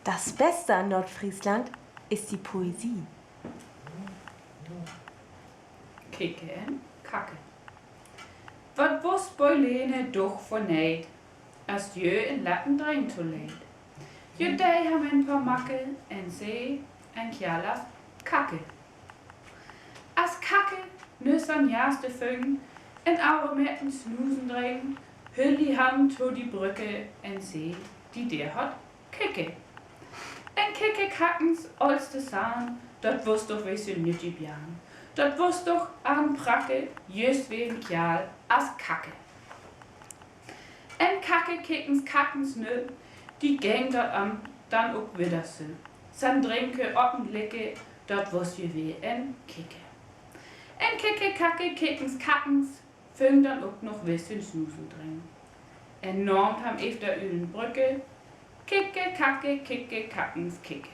Das Beste an Nordfriesland ist die Poesie. Kicken, Kacke. Wat wust Boilene doch verneid, als je in Lappen drin te leed. Je dij hem een paar makke en zee en kjalaf Kacke. Als Kacke nus an jaarste Föng en oude met een snoezen drin, hul die hand to die brücke en zee die der hat Kicke. En Kicke kackens olste Saan, dat wust doch wisse nüttig bjaan. Dat wust doch an Pracke, just wie ein Kjal, as Kacke. En Kacke kickens kackens nö, die gäng dat an, dann ook wieder so. San drinke oppen licke, dat wust je wie en Kicke. En Kicke kacke kickens kackens, föng dann ook noch wissen snusen drin. En normt ham efter ülen Brücke, Kicke kacke, Kicke kackens Kicke.